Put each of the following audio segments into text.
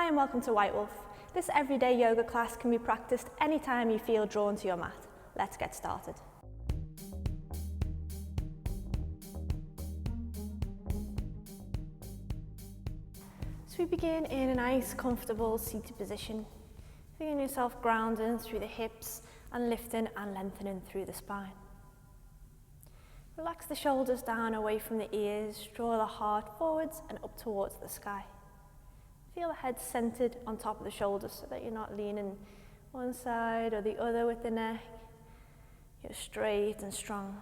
Hi and welcome to White Wolf. This everyday yoga class can be practiced anytime you feel drawn to your mat. Let's get started. So we begin in a nice, comfortable seated position, feeling yourself grounding through the hips and lifting and lengthening through the spine. Relax the shoulders down away from the ears, draw the heart forwards and up towards the sky. Feel the head centered on top of the shoulders so that you're not leaning one side or the other with the neck. You're straight and strong.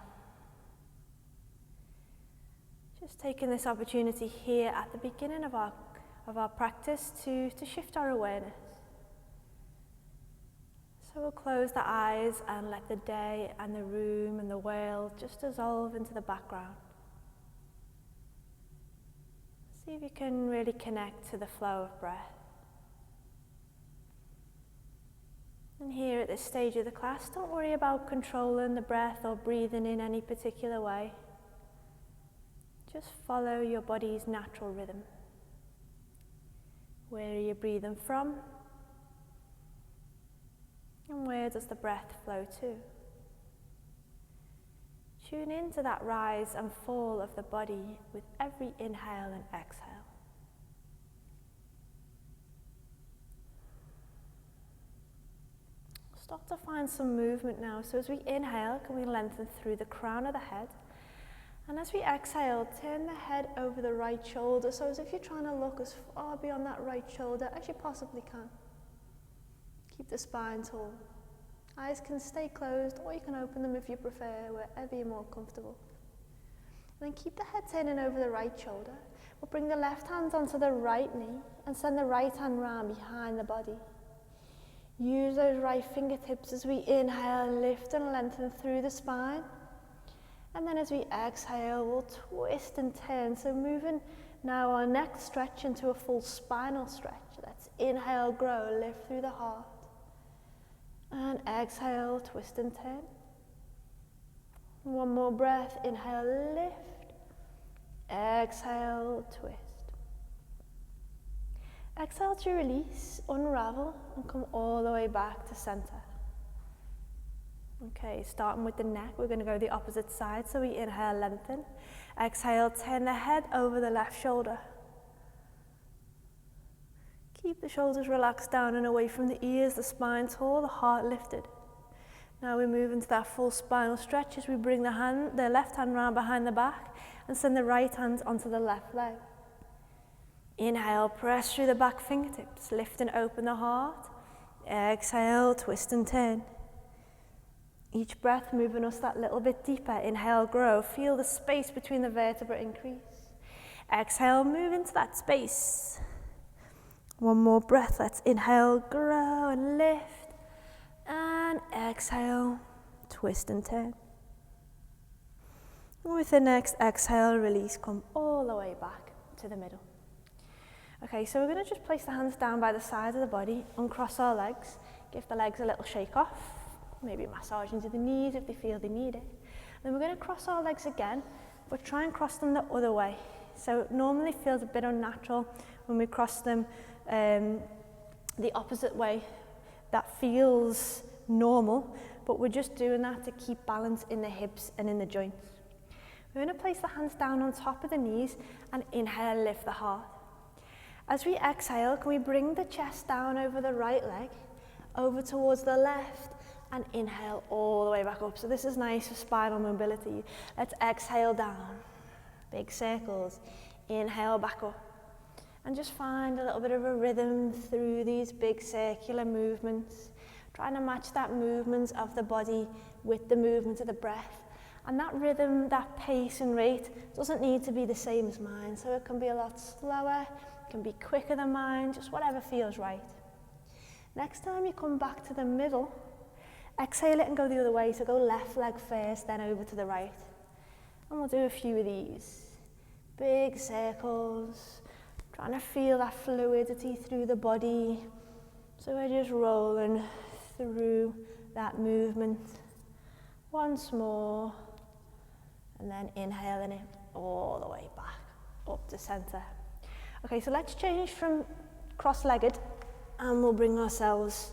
Just taking this opportunity here at the beginning of our practice to shift our awareness. So we'll close the eyes and let the day and the room and the world just dissolve into the background. See if you can really connect to the flow of breath. And here at this stage of the class, don't worry about controlling the breath or breathing in any particular way. Just follow your body's natural rhythm. Where are you breathing from? And where does the breath flow to? Tune into that rise and fall of the body with every inhale and exhale. Start to find some movement now. So as we inhale, can we lengthen through the crown of the head? And as we exhale, turn the head over the right shoulder. So as if you're trying to look as far beyond that right shoulder as you possibly can. Keep the spine tall. Eyes can stay closed, or you can open them if you prefer, wherever you're more comfortable. And then keep the head turning over the right shoulder. We'll bring the left hand onto the right knee and send the right hand round behind the body. Use those right fingertips as we inhale, lift and lengthen through the spine. And then as we exhale, we'll twist and turn. So moving now our neck stretch into a full spinal stretch. Let's inhale, grow, lift through the heart. And exhale, twist and turn. One more breath, inhale, lift. Exhale, twist. Exhale to release, unravel, and come all the way back to center. Okay, starting with the neck, we're going to go the opposite side. So we inhale, lengthen. Exhale, turn the head over the left shoulder. Keep the shoulders relaxed down and away from the ears, the spine tall, the heart lifted. Now we move into that full spinal stretch as we bring the left hand round behind the back and send the right hand onto the left leg. Inhale, press through the back fingertips, lift and open the heart. Exhale, twist and turn. Each breath moving us that little bit deeper. Inhale, grow. Feel the space between the vertebrae increase. Exhale, move into that space. One more breath. Let's inhale, grow and lift. And exhale, twist and turn. With the next exhale, release, come all the way back to the middle. Okay, so we're going to just place the hands down by the side of the body, uncross our legs, give the legs a little shake off, maybe massage into the knees if they feel they need it. Then we're going to cross our legs again, but try and cross them the other way. So it normally feels a bit unnatural when we cross them the opposite way. That feels normal, but we're just doing that to keep balance in the hips and in the joints. We're going to place the hands down on top of the knees and inhale, lift the heart. As we exhale, can we bring the chest down over the right leg, over towards the left, and inhale all the way back up. So this is nice for spinal mobility. Let's exhale down, big circles, inhale back up. And just find a little bit of a rhythm through these big circular movements, trying to match that movement of the body with the movement of the breath. And that rhythm, that pace and rate doesn't need to be the same as mine, so it can be a lot slower, it can be quicker than mine, just whatever feels right. Next time you come back to the middle, exhale it and go the other way, so go left leg first, then over to the right. And we'll do a few of these. Big circles, trying to feel that fluidity through the body. So we're just rolling through that movement. Once more, and then inhaling it all the way back up to center. Okay, so let's change from cross-legged, and we'll bring ourselves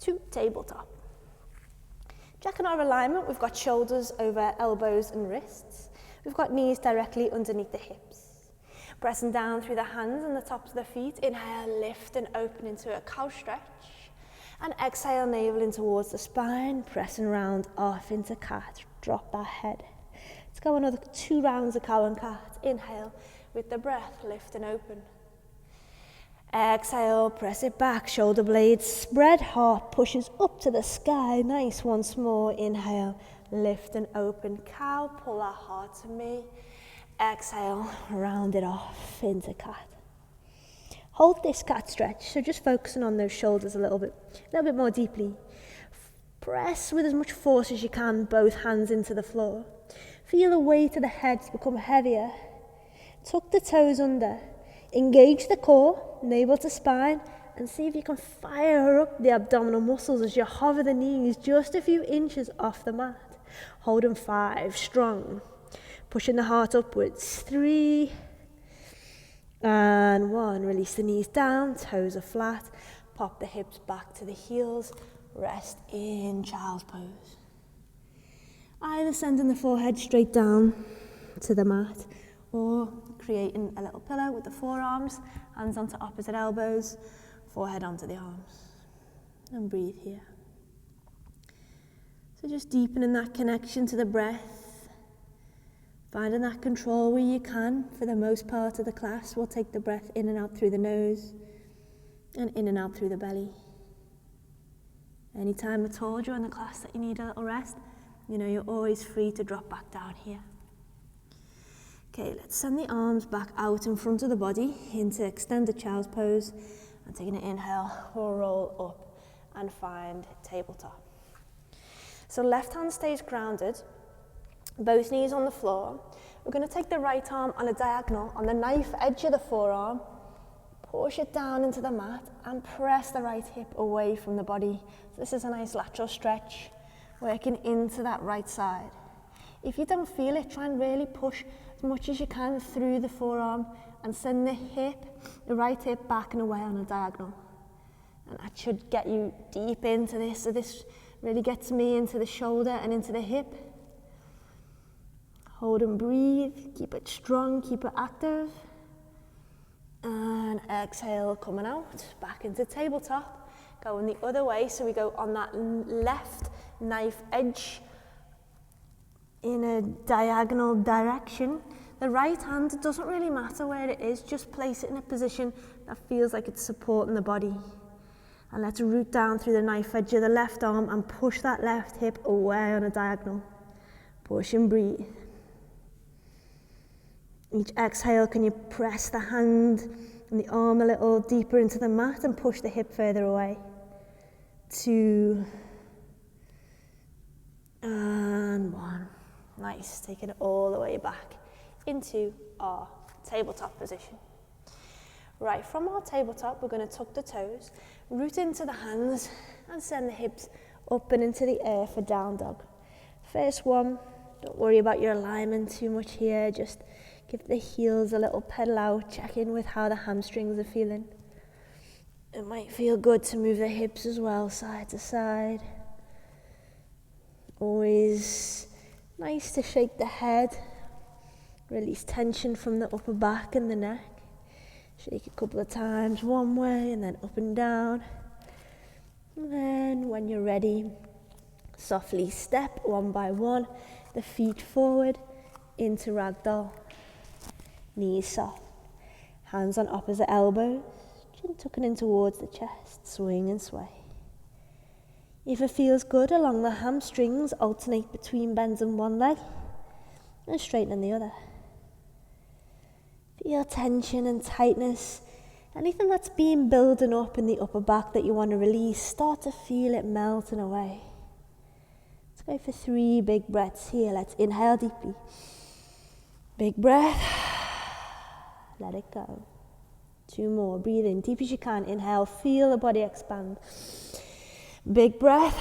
to tabletop. Checking our alignment, we've got shoulders over elbows and wrists. We've got knees directly underneath the hips. Pressing down through the hands and the tops of the feet. Inhale, lift and open into a cow stretch. And exhale, navel in towards the spine, pressing round off into cat. Drop that head. Let's go another 2 rounds of cow and cat. Inhale, with the breath, lift and open. Exhale, press it back, shoulder blades spread, heart pushes up to the sky. Nice, once more. Inhale, lift and open. Cow, pull that heart to me. Exhale, round it off into cat. Hold this cat stretch, so just focusing on those shoulders a little bit more deeply. Press with as much force as you can, both hands into the floor. Feel the weight of the head become heavier. Tuck the toes under. Engage the core, navel to spine, and see if you can fire up the abdominal muscles as you hover the knees just a few inches off the mat. Hold them 5, strong. Pushing the heart upwards. 3, and 1. Release the knees down, toes are flat. Pop the hips back to the heels. Rest in child's pose. Either sending the forehead straight down to the mat, or creating a little pillow with the forearms, hands onto opposite elbows, forehead onto the arms. And breathe here. So just deepening that connection to the breath, finding that control where you can. For the most part of the class, we'll take the breath in and out through the nose and in and out through the belly. Anytime at all during the class that you need a little rest, you know you're always free to drop back down here. Okay, let's send the arms back out in front of the body into extended child's pose. And taking an inhale, we'll roll up and find tabletop. So left hand stays grounded, both knees on the floor. We're going to take the right arm on a diagonal on the knife edge of the forearm, push it down into the mat and press the right hip away from the body. So this is a nice lateral stretch, working into that right side. If you don't feel it, try and really push as much as you can through the forearm and send the right hip back and away on a diagonal. And that should get you deep into this. So this really gets me into the shoulder and into the hip. Hold and breathe, keep it strong, keep it active. And exhale, coming out, back into tabletop. Going the other way, so we go on that left knife edge in a diagonal direction. The right hand, it doesn't really matter where it is, just place it in a position that feels like it's supporting the body. And let's root down through the knife edge of the left arm and push that left hip away on a diagonal. Push and breathe. Each exhale, can you press the hand and the arm a little deeper into the mat and push the hip further away. 2, and 1. Nice, taking it all the way back into our tabletop position. Right, from our tabletop, we're going to tuck the toes, root into the hands, and send the hips up and into the air for down dog. First one, don't worry about your alignment too much here, just give the heels a little pedal out, check in with how the hamstrings are feeling. It might feel good to move the hips as well, side to side. Always nice to shake the head, release tension from the upper back and the neck. Shake a couple of times one way and then up and down. And then when you're ready, softly step one by one, the feet forward into ragdoll. Knees soft, hands on opposite elbows, chin tucking in towards the chest, swing and sway. If it feels good along the hamstrings, alternate between bends in one leg and straighten the other. Feel tension and tightness. Anything that's been building up in the upper back that you want to release, start to feel it melting away. Let's go for 3 big breaths here. Let's inhale deeply. Big breath. Let it go. 2 more. Breathe in deep as you can. Inhale. Feel the body expand. Big breath.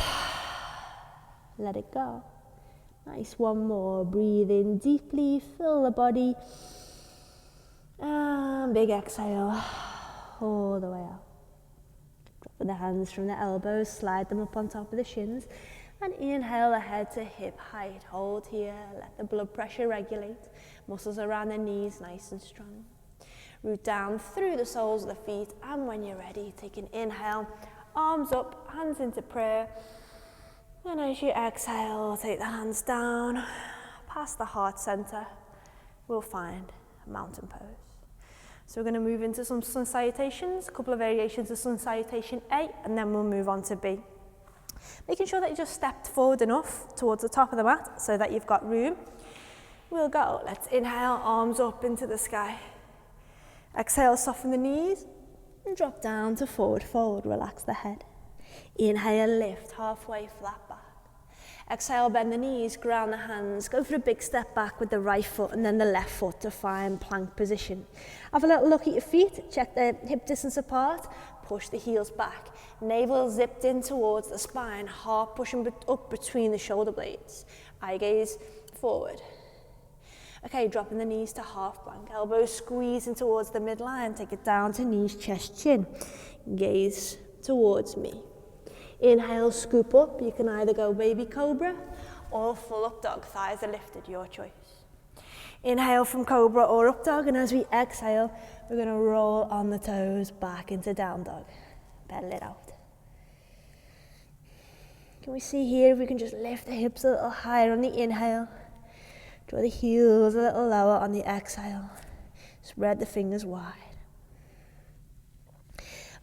Let it go. Nice. 1 more. Breathe in deeply. Fill the body. And big exhale. all the way out. Dropping the hands from the elbows, slide them up on top of the shins, and inhale the head to hip height. Hold here, let the blood pressure regulate. Muscles around the knees nice and strong. Root down through the soles of the feet, and when you're ready, take an inhale, arms up, hands into prayer. And as you exhale, take the hands down, past the heart center. We'll find a mountain pose. So we're going to move into some sun salutations, a couple of variations of sun salutation A, and then we'll move on to B. Making sure that you just stepped forward enough towards the top of the mat so that you've got room. We'll go. Let's inhale, arms up into the sky. Exhale, soften the knees and drop down to forward fold. Relax the head. Inhale, lift, halfway flat back. Exhale, bend the knees, ground the hands. Go for a big step back with the right foot and then the left foot to find plank position. Have a little look at your feet. Check the hip distance apart. Push the heels back. Navel zipped in towards the spine. Heart pushing up between the shoulder blades. Eye gaze forward. Okay, dropping the knees to half plank. Elbows squeezing towards the midline. Take it down to knees, chest, chin. Gaze towards me. Inhale, scoop up. You can either go baby cobra or full up dog. Thighs are lifted, your choice. Inhale from cobra or up dog, and as we exhale, we're going to roll on the toes back into down dog. Pedal it out. Can we see here if we can just lift the hips a little higher on the inhale? Draw the heels a little lower on the exhale. Spread the fingers wide.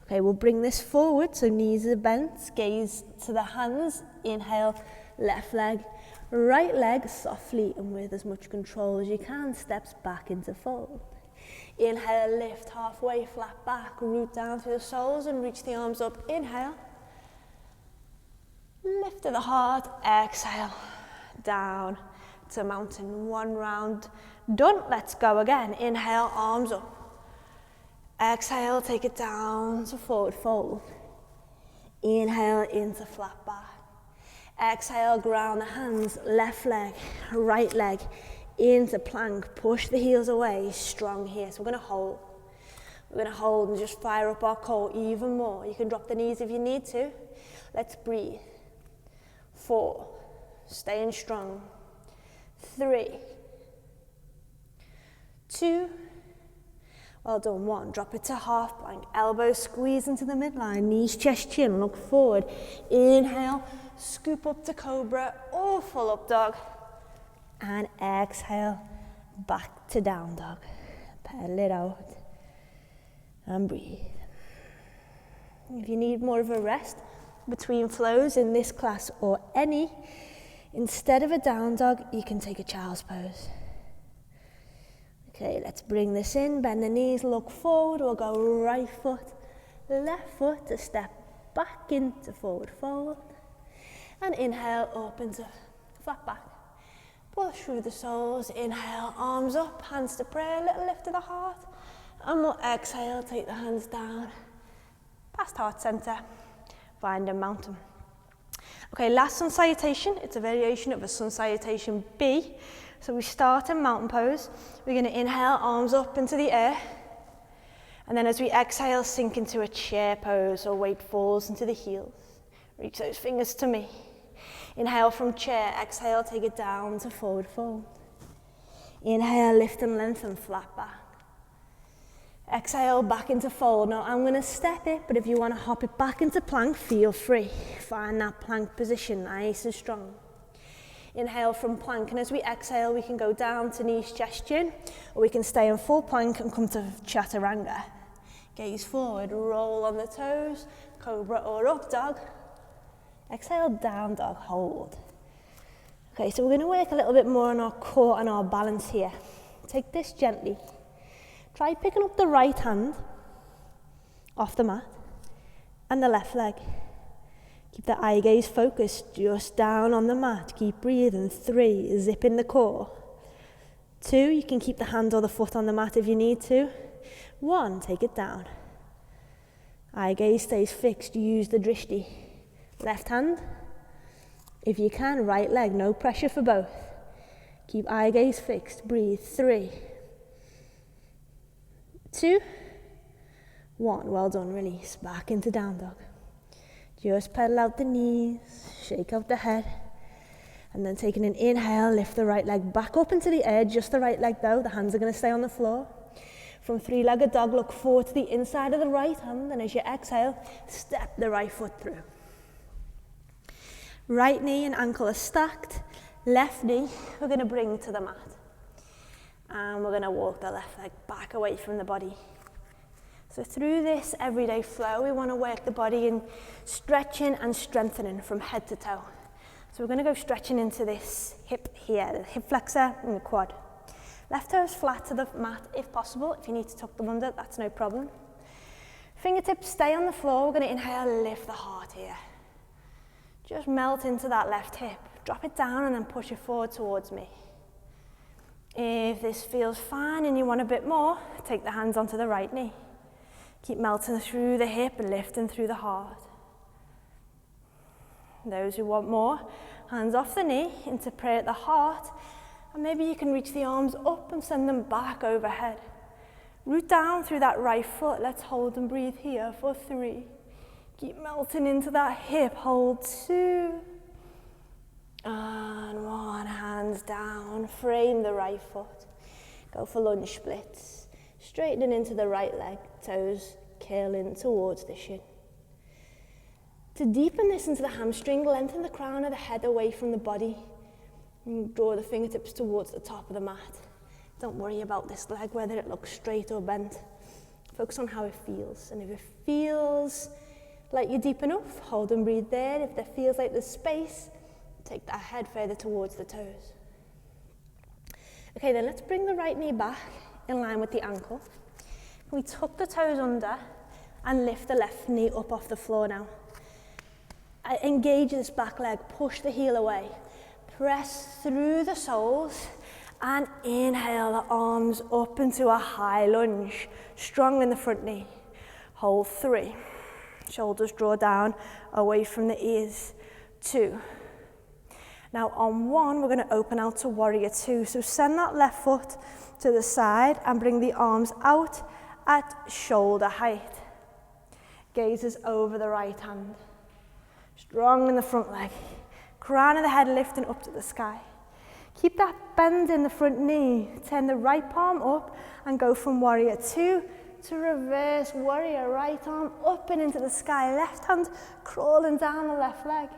Okay, we'll bring this forward, so knees are bent, gaze to the hands. Inhale, left leg, right leg, softly and with as much control as you can, steps back into fold. Inhale, lift, halfway, flat back, root down through the soles and reach the arms up. Inhale, lift to the heart, exhale, down to mountain. One round done, let's go again. Inhale, arms up. Exhale, take it down to forward fold. Inhale into flat back. Exhale, ground the hands, left leg, right leg, into plank. Push the heels away, strong here. So we're going to hold. We're going to hold and just fire up our core even more. You can drop the knees if you need to. Let's breathe. 4, staying strong. 3, 2, well done, 1. Drop it to half plank. Elbows squeeze into the midline. Knees, chest, chin. Look forward. Inhale. Scoop up to cobra or full up dog. And exhale. Back to down dog. Pedal it out. And breathe. If you need more of a rest between flows in this class or any, instead of a down dog, you can take a child's pose. Okay, let's bring this in, bend the knees, look forward. We'll go right foot, left foot to step back into forward fold. And inhale, up into flat back. Push through the soles, inhale, arms up, hands to prayer, little lift to the heart. And we'll exhale, take the hands down, past heart center, find a mountain. Okay, last sun salutation, it's a variation of a sun salutation B. So we start in mountain pose. We're going to inhale, arms up into the air. And then as we exhale, sink into a chair pose, or weight falls into the heels. Reach those fingers to me. Inhale from chair, exhale, take it down to forward fold. Inhale, lift and lengthen, flat back. Exhale, back into fold. Now I'm going to step it, but if you want to hop it back into plank, feel free. Find that plank position, nice and strong. Inhale from plank, and as we exhale, we can go down to knees, chest, chin, or we can stay in full plank and come to chaturanga. Gaze forward, roll on the toes, cobra or up dog. Exhale, down dog, hold. Okay, so we're going to work a little bit more on our core and our balance here. Take this gently. Try picking up the right hand off the mat and the left leg. Keep the eye gaze focused just down on the mat. Keep breathing. 3, zip in the core. 2, you can keep the hand or the foot on the mat if you need to. 1, take it down. Eye gaze stays fixed. Use the drishti. Left hand. If you can, right leg. No pressure for both. Keep eye gaze fixed. Breathe. 3, 2, 1, well done, release, back into down dog. Just pedal out the knees, shake out the head, and then taking an inhale, lift the right leg back up into the edge, just the right leg though, the hands are going to stay on the floor. From 3-legged dog, look forward to the inside of the right hand, and as you exhale, step the right foot through. Right knee and ankle are stacked, left knee we're going to bring to the mat. And we're going to walk the left leg back away from the body. So through this everyday flow, we want to work the body in stretching and strengthening from head to toe. So we're going to go stretching into this hip here, the hip flexor and the quad. Left toes flat to the mat if possible. If you need to tuck them under, that's no problem. Fingertips stay on the floor. We're going to inhale, lift the heart here. Just melt into that left hip. Drop it down and then push it forward towards me. If this feels fine and you want a bit more, take the hands onto the right knee. Keep melting through the hip and lifting through the heart. Those who want more, hands off the knee into prayer at the heart, and maybe you can reach the arms up and send them back overhead. Root down through that right foot. Let's hold and breathe here for 3. Keep melting into that hip. Hold 2. And 1. Hands down. Frame the right foot. Go for lunge splits. Straightening into the right leg. Toes curling towards the shin. To deepen this into the hamstring, lengthen the crown of the head away from the body. And draw the fingertips towards the top of the mat. Don't worry about this leg, whether it looks straight or bent. Focus on how it feels. And if it feels like you're deep enough, hold and breathe there. If it feels like there's space, take that head further towards the toes. Okay, then let's bring the right knee back in line with the ankle. We tuck the toes under and lift the left knee up off the floor now. Engage this back leg, push the heel away. Press through the soles and inhale the arms up into a high lunge. Strong in the front knee. Hold 3. Shoulders draw down away from the ears. 2. Now on 1, we're going to open out to warrior 2. So send that left foot to the side and bring the arms out at shoulder height. Gazes over the right hand. Strong in the front leg. Crown of the head lifting up to the sky. Keep that bend in the front knee. Turn the right palm up and go from warrior 2 to reverse warrior. Right arm up and into the sky. Left hand crawling down the left leg.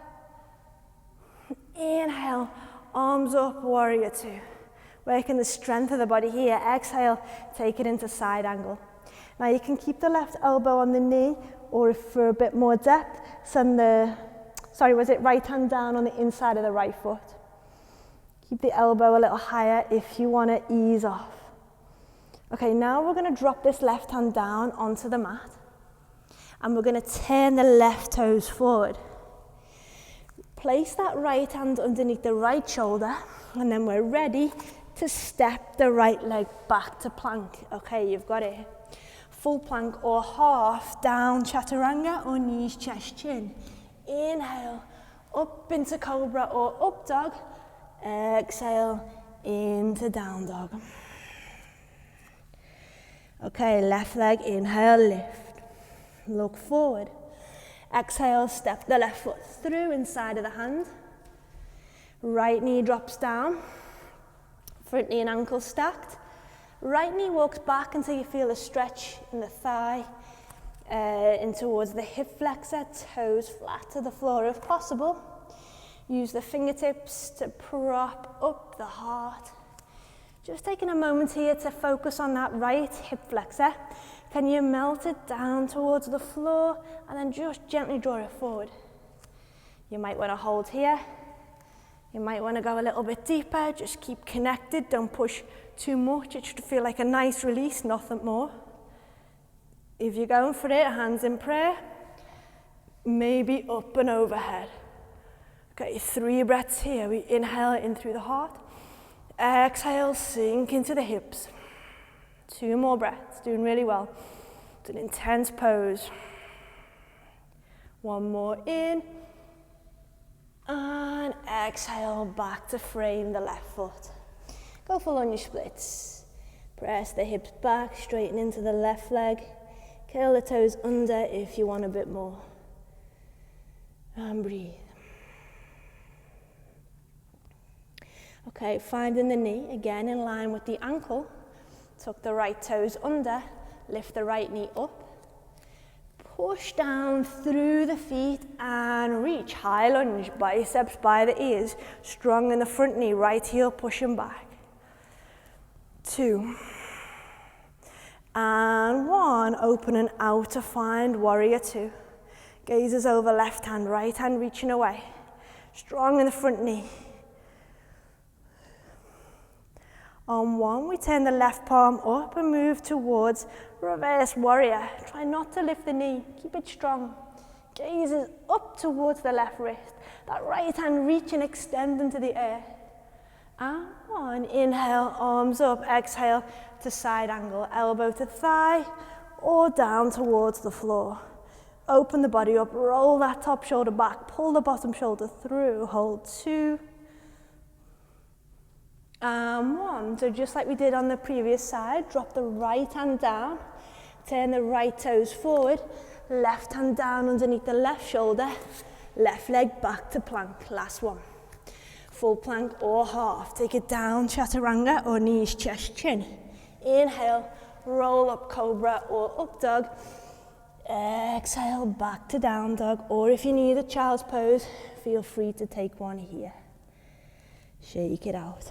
Inhale, arms up, warrior 2. Working the strength of the body here. Exhale, take it into side angle. Now you can keep the left elbow on the knee, or if for a bit more depth, send the right hand down on the inside of the right foot. Keep the elbow a little higher if you want to ease off. Okay, now we're going to drop this left hand down onto the mat, and we're going to turn the left toes forward. Place that right hand underneath the right shoulder, and then we're ready to step the right leg back to plank. Okay, you've got it. Full plank or half down chaturanga or knees, chest, chin. Inhale, up into cobra or up dog. Exhale, into down dog. Okay, left leg, inhale, lift. Look forward. Exhale, step the left foot through inside of the hand. Right knee drops down. Front knee and ankle stacked. Right knee walks back until you feel a stretch in the thigh. In towards the hip flexor, toes flat to the floor if possible. Use the fingertips to prop up the heart. Just taking a moment here to focus on that right hip flexor. Can you melt it down towards the floor and then just gently draw it forward? You might want to hold here. You might want to go a little bit deeper. Just keep connected. Don't push too much. It should feel like a nice release, nothing more. If you're going for it, hands in prayer. Maybe up and overhead. Okay, 3 breaths here. We inhale in through the heart. Exhale, sink into the hips. 2 more breaths, doing really well. It's an intense pose. 1 more in. And exhale, back to frame the left foot. Go for lunge splits. Press the hips back, straighten into the left leg. Curl the toes under if you want a bit more. And breathe. Okay, finding the knee, again in line with the ankle. Tuck the right toes under, lift the right knee up. Push down through the feet and reach. High lunge, biceps by the ears. Strong in the front knee, right heel pushing back. 2. And 1, opening out to find warrior 2. Gazes over left hand, right hand reaching away. Strong in the front knee. On 1, we turn the left palm up and move towards reverse warrior. Try not to lift the knee, keep it strong. Gazes up towards the left wrist. That right hand reach and extend into the air. And 1, inhale, arms up, exhale to side angle, elbow to thigh or down towards the floor. Open the body up, roll that top shoulder back, pull the bottom shoulder through, hold 2. And 1, so just like we did on the previous side, drop the right hand down, turn the right toes forward, left hand down underneath the left shoulder, left leg back to plank, last one. Full plank or half, take it down, chaturanga or knees, chest, chin. Inhale, roll up cobra or up dog. Exhale, back to down dog, or if you need a child's pose, feel free to take one here. Shake it out.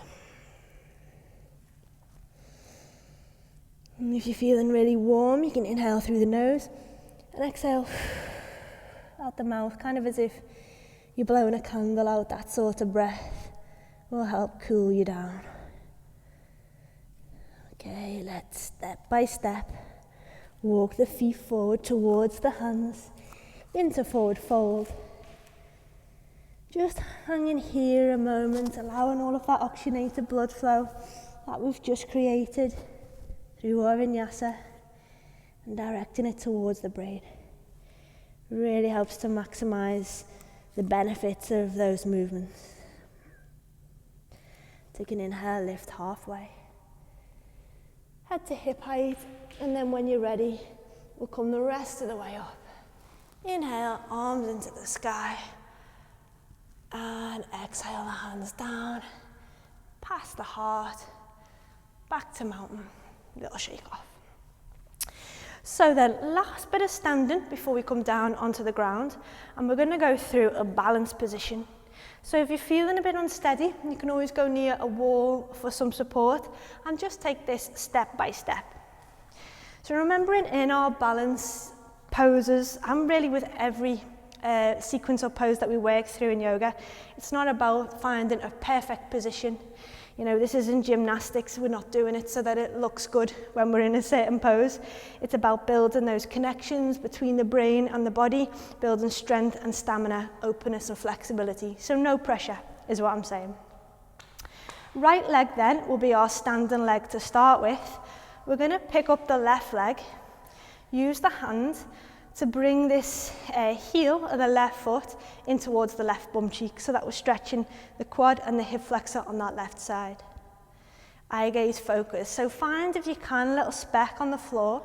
And if you're feeling really warm, you can inhale through the nose and exhale out the mouth, kind of as if you're blowing a candle out. That sort of breath will help cool you down. Okay, let's step by step walk the feet forward towards the hands into forward fold. Just hanging here a moment, allowing all of that oxygenated blood flow that we've just created through our vinyasa and directing it towards the brain. Really helps to maximize the benefits of those movements. Take an inhale, lift halfway. Head to hip height, and then when you're ready, we'll come the rest of the way up. Inhale, arms into the sky. And exhale, the hands down, past the heart, back to mountain. Little shake off. So then, last bit of standing before we come down onto the ground, and we're going to go through a balanced position. So if you're feeling a bit unsteady, you can always go near a wall for some support, and just take this step by step. So remembering in our balance poses, and really with every sequence or pose that we work through in yoga, it's not about finding a perfect position. You know, this isn't gymnastics. We're not doing it so that it looks good when we're in a certain pose. It's about building those connections between the brain and the body, building strength and stamina, openness and flexibility. So no pressure is what I'm saying. Right leg then will be our standing leg to start with. We're going to pick up the left leg, use the hand to bring this heel of the left foot in towards the left bum cheek, so that we're stretching the quad and the hip flexor on that left side. Eye gaze focus. So find, if you can, a little speck on the floor,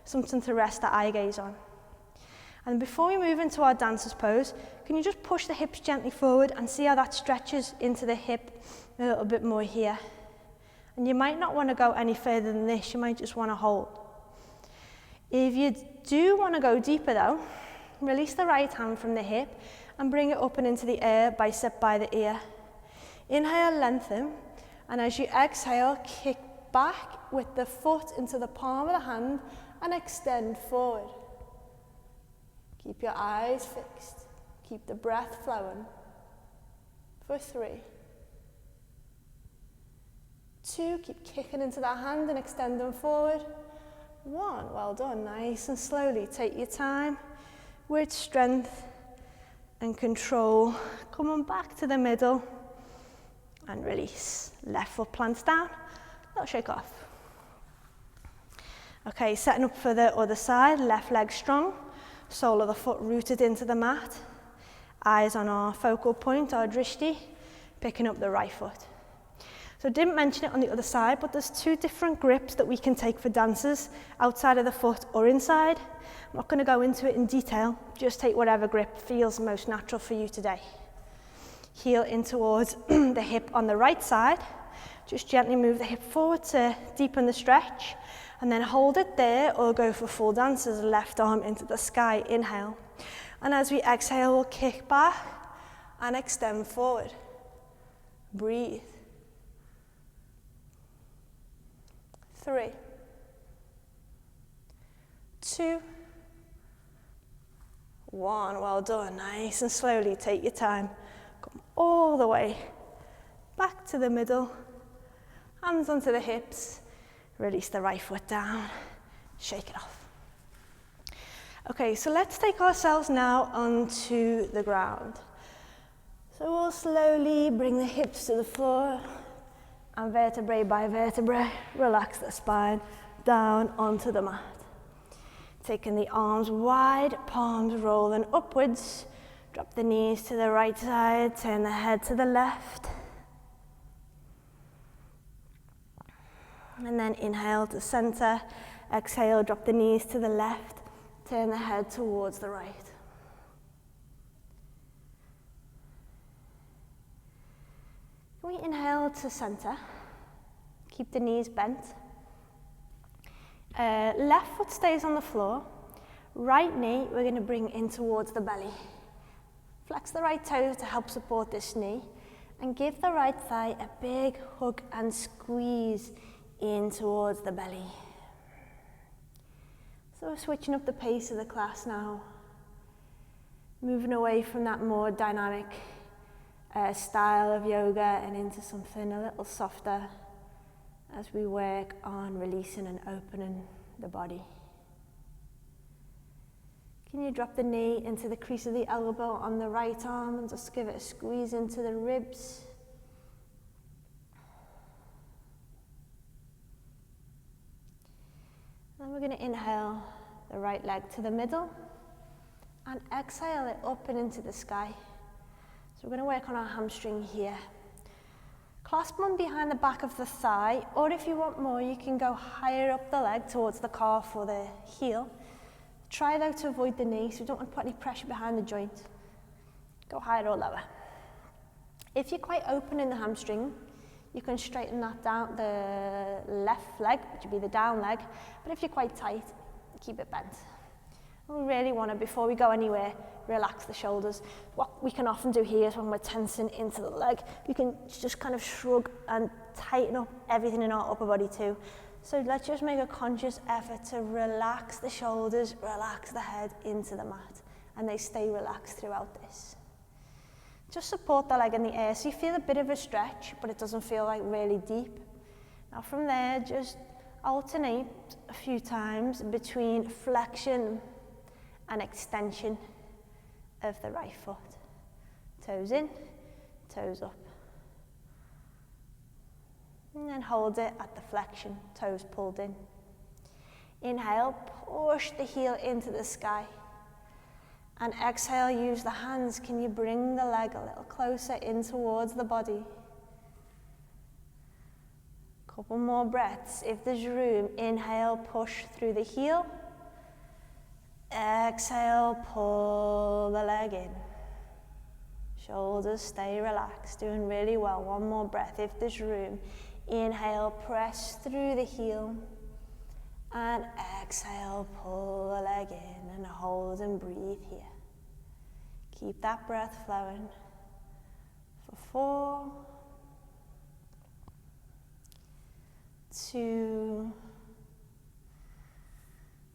something to rest the eye gaze on. And before we move into our dancer's pose, can you just push the hips gently forward and see how that stretches into the hip a little bit more here. And you might not want to go any further than this, you might just want to hold. If you do want to go deeper though, release the right hand from the hip and bring it up and into the air, bicep by the ear. Inhale, lengthen, and as you exhale, kick back with the foot into the palm of the hand and extend forward. Keep your eyes fixed, keep the breath flowing. For 3, 2, keep kicking into that hand and extending forward. 1, well done, nice and slowly, take your time with strength and control, coming back to the middle and release. Left foot plants down, little shake off. Okay, setting up for the other side, left leg strong, sole of the foot rooted into the mat, eyes on our focal point, our drishti, picking up the right foot. So I didn't mention it on the other side, but there's 2 different grips that we can take for dancers, outside of the foot or inside. I'm not going to go into it in detail, just take whatever grip feels most natural for you today. Heel in towards the hip on the right side, just gently move the hip forward to deepen the stretch, and then hold it there or go for full dancers, left arm into the sky, inhale. And as we exhale, we'll kick back and extend forward. Breathe. 3, 2, 1. Well done. Nice and slowly take your time. Come all the way back to the middle. Hands onto the hips. Release the right foot down. Shake it off. Okay, so let's take ourselves now onto the ground. So we'll slowly bring the hips to the floor. And vertebrae by vertebrae, relax the spine down onto the mat. Taking the arms wide, palms rolling upwards. Drop the knees to the right side, turn the head to the left. And then inhale to center, exhale, drop the knees to the left, turn the head towards the right. We inhale to center, keep the knees bent. Left foot stays on the floor, right knee we're going to bring in towards the belly. Flex the right toes to help support this knee, and give the right thigh a big hug and squeeze in towards the belly. So we're switching up the pace of the class now, moving away from that more dynamic style of yoga and into something a little softer as we work on releasing and opening the body. Can you drop the knee into the crease of the elbow on the right arm and just give it a squeeze into the ribs? Then we're going to inhale the right leg to the middle and exhale it up and into the sky. So we're going to work on our hamstring here. Clasp one behind the back of the thigh, or if you want more, you can go higher up the leg towards the calf or the heel. Try though to avoid the knee, so you don't want to put any pressure behind the joint. Go higher or lower. If you're quite open in the hamstring, you can straighten that down, the left leg, which would be the down leg, but if you're quite tight, keep it bent. We really want to, before we go anywhere, relax the shoulders. What we can often do here is when we're tensing into the leg, we can just kind of shrug and tighten up everything in our upper body too. So let's just make a conscious effort to relax the shoulders, relax the head into the mat, and they stay relaxed throughout this. Just support the leg in the air, so you feel a bit of a stretch, but it doesn't feel like really deep. Now from there, just alternate a few times between flexion and extension of the right foot. Toes in, toes up. And then hold it at the flexion, toes pulled in. Inhale, push the heel into the sky. And exhale, use the hands. Can you bring the leg a little closer in towards the body? Couple more breaths. If there's room, inhale, push through the heel. Exhale, pull the leg in. Shoulders stay relaxed, doing really well. One more breath if there's room. Inhale, press through the heel. And exhale, pull the leg in and hold and breathe here. Keep that breath flowing for 4, 2,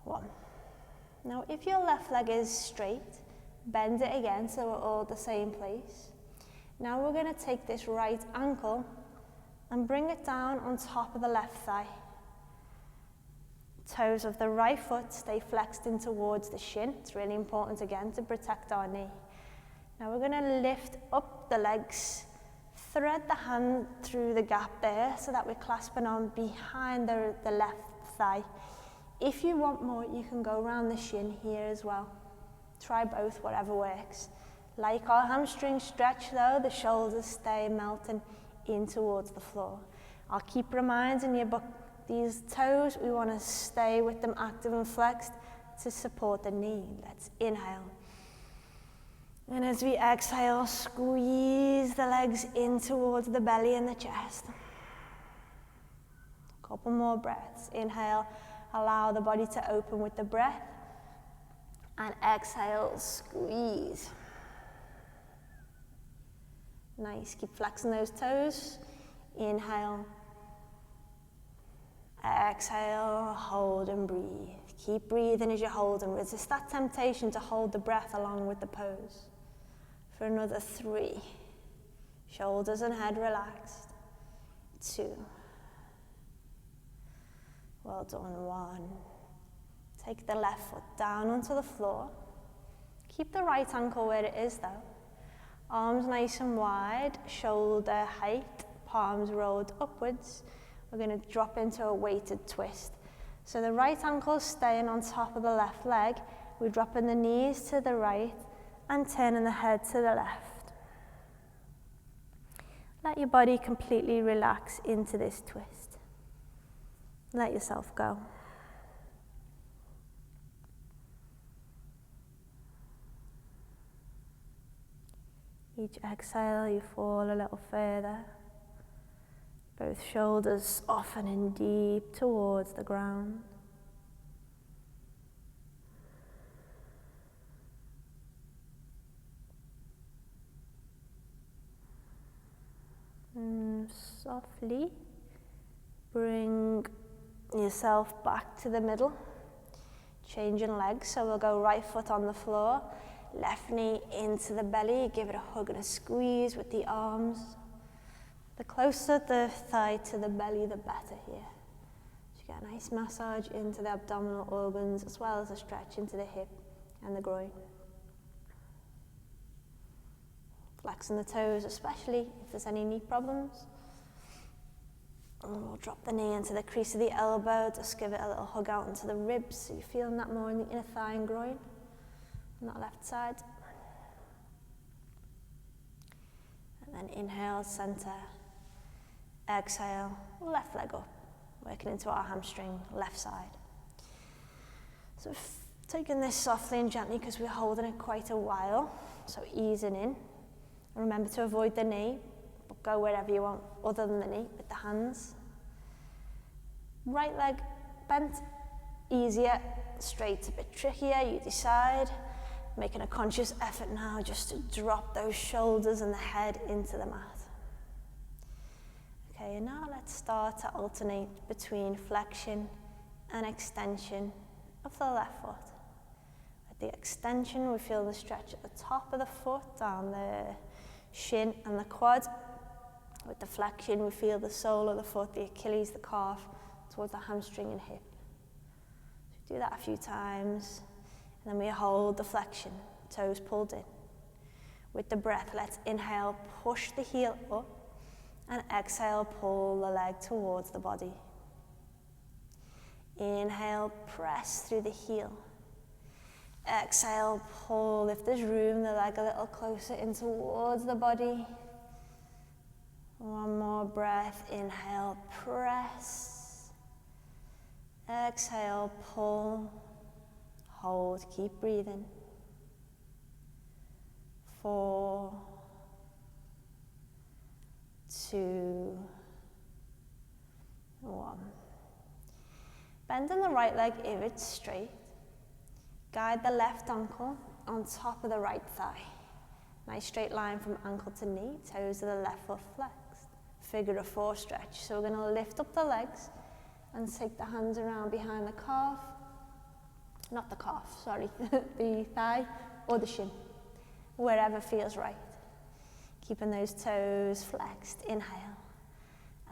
1. Now, if your left leg is straight, bend it again so we're all at the same place. Now we're going to take this right ankle and bring it down on top of the left thigh. Toes of the right foot stay flexed in towards the shin. It's really important again to protect our knee. Now we're going to lift up the legs, thread the hand through the gap there so that we're clasping on behind the left thigh. If you want more, you can go around the shin here as well. Try both, whatever works. Like our hamstring stretch though, the shoulders stay melting in towards the floor. I'll keep reminding you, but these toes, we want to stay with them active and flexed to support the knee. Let's inhale. And as we exhale, squeeze the legs in towards the belly and the chest. A couple more breaths. Inhale, allow the body to open with the breath. And exhale, squeeze. Nice, keep flexing those toes. Inhale. Exhale, hold and breathe. Keep breathing as you hold and resist that temptation to hold the breath along with the pose. For another 3. Shoulders and head relaxed. 2. Well done, 1. Take the left foot down onto the floor. Keep the right ankle where it is though. Arms nice and wide, shoulder height, palms rolled upwards. We're going to drop into a weighted twist. So the right ankle is staying on top of the left leg. We're dropping the knees to the right and turning the head to the left. Let your body completely relax into this twist. Let yourself go. Each exhale, you fall a little further. Both shoulders softening deep towards the ground. And softly bring yourself back to the middle. Changing legs, so we'll go right foot on the floor, left knee into the belly, give it a hug and a squeeze with the arms. The closer the thigh to the belly, the better here. So you get a nice massage into the abdominal organs as well as a stretch into the hip and the groin. Flexing the toes, especially if there's any knee problems. And we'll drop the knee into the crease of the elbow, just give it a little hug out into the ribs, so you're feeling that more in the inner thigh and groin, on that left side. And then inhale, center. Exhale, left leg up, working into our hamstring, left side. So taking this softly and gently because we're holding it quite a while, so easing in. And remember to avoid the knee, but go wherever you want other than the knee with the hands. Right leg bent, easier, straight a bit trickier, you decide. Making a conscious effort now just to drop those shoulders and the head into the mat. Okay, and now let's start to alternate between flexion and extension of the left foot. At the extension, we feel the stretch at the top of the foot, down the shin and the quad. With the flexion, we feel the sole of the foot, the Achilles, the calf, towards the hamstring and hip. So do that a few times, and then we hold the flexion, toes pulled in. With the breath, let's inhale, push the heel up, and exhale, pull the leg towards the body. Inhale, press through the heel. Exhale, pull, if there's room, the leg a little closer in towards the body. One more breath, inhale, press. Exhale, pull. Hold, keep breathing. 4, 2, 1. Bending the right leg if it's straight. Guide the left ankle on top of the right thigh. Nice straight line from ankle to knee, toes of the left foot flexed. Figure of 4 stretch. So we're going to lift up the legs and take the hands around behind the calf. Not the calf, sorry, the thigh or the shin, wherever feels right. Keeping those toes flexed, inhale.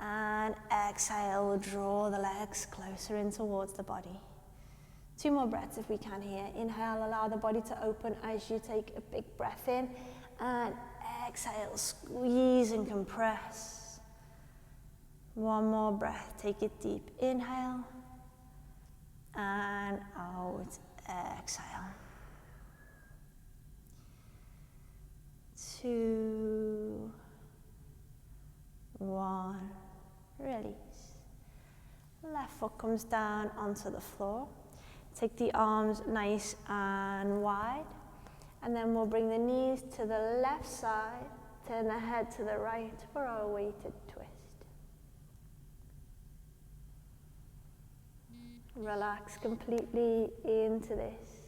And exhale, draw the legs closer in towards the body. 2 more breaths if we can here. Inhale, allow the body to open as you take a big breath in. And exhale, squeeze and compress. 1 more breath, take it deep. Inhale. And out, exhale. 2, 1, release. foot comes down onto the floor. Take the arms nice and wide, and then we'll bring the knees to the left side, turn the head to the right for our weighted twist. Relax completely into this,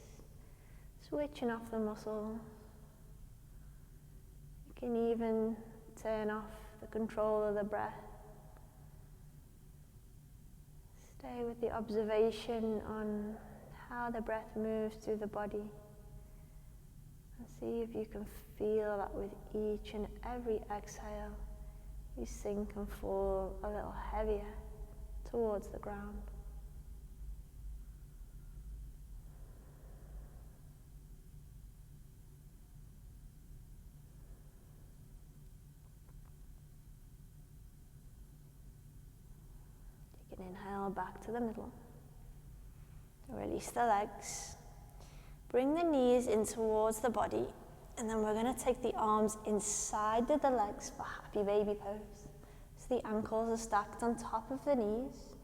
switching off the muscle. You can even turn off the control of the breath. Stay with the observation on how the breath moves through the body, and see if you can feel that with each and every exhale you sink and fall a little heavier towards the ground. You can inhale back to the middle. Release the legs. Bring the knees in towards the body, and then we're going to take the arms inside of the legs for happy baby pose. So the ankles are stacked on top of the knees.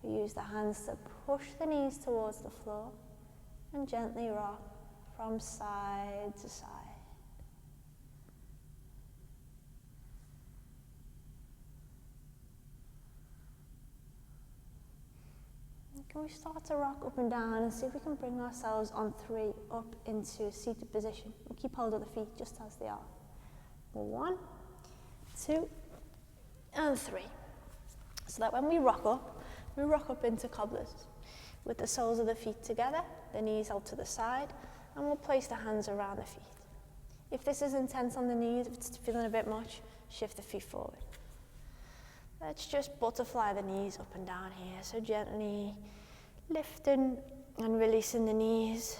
We use the hands to push the knees towards the floor and gently rock from side to side. Can we start to rock up and down and see if we can bring ourselves on 3 up into a seated position. We'll keep hold of the feet just as they are. 1, 2, and 3. So that when we rock up into cobblers with the soles of the feet together, the knees out to the side, and we'll place the hands around the feet. If this is intense on the knees, if it's feeling a bit much, shift the feet forward. Let's just butterfly the knees up and down here, so gently lifting and releasing the knees,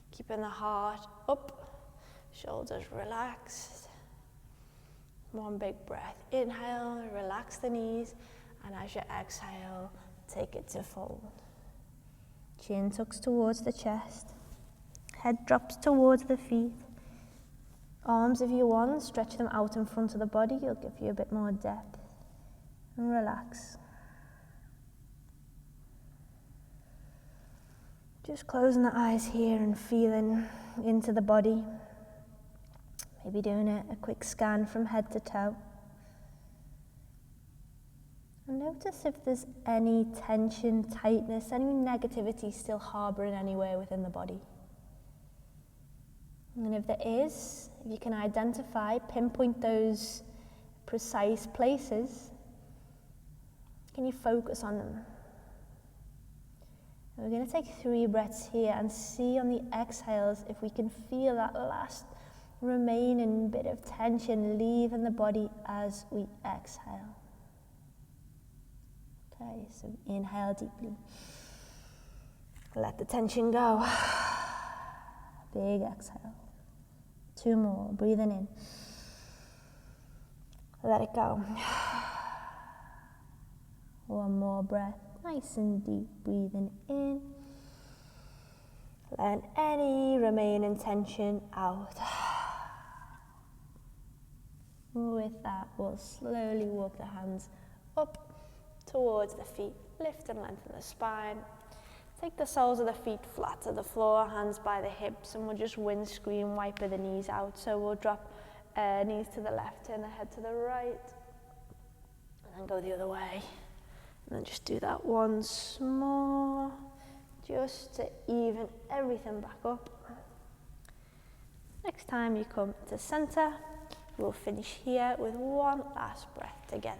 keeping the heart up, shoulders relaxed. 1 big breath. Inhale, relax the knees, and as you exhale, take it to fold. Chin tucks towards the chest, head drops towards the feet. Arms, if you want, stretch them out in front of the body, it'll give you a bit more depth. And relax. Just closing the eyes here and feeling into the body. Maybe doing a quick scan from head to toe. And notice if there's any tension, tightness, any negativity still harboring anywhere within the body. And if there is, if you can identify, pinpoint those precise places, can you focus on them? And we're going to take 3 breaths here and see on the exhales if we can feel that last remaining bit of tension leaving the body as we exhale. Okay, so inhale deeply. Let the tension go. Big exhale. 2 more, breathing in. Let it go. 1 more breath, nice and deep, breathing in. Let any remaining tension out. With that, we'll slowly walk the hands up towards the feet. Lift and lengthen the spine. Take the soles of the feet flat to the floor, hands by the hips, and we'll just windscreen wiper the knees out. So we'll drop knees to the left, turn the head to the right, and then go the other way. And then just do that once more, just to even everything back up. Next time you come to center, we'll finish here with 1 last breath together.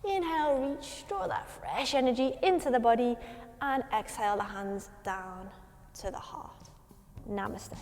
Inhale, reach, draw that fresh energy into the body, and exhale the hands down to the heart. Namaste.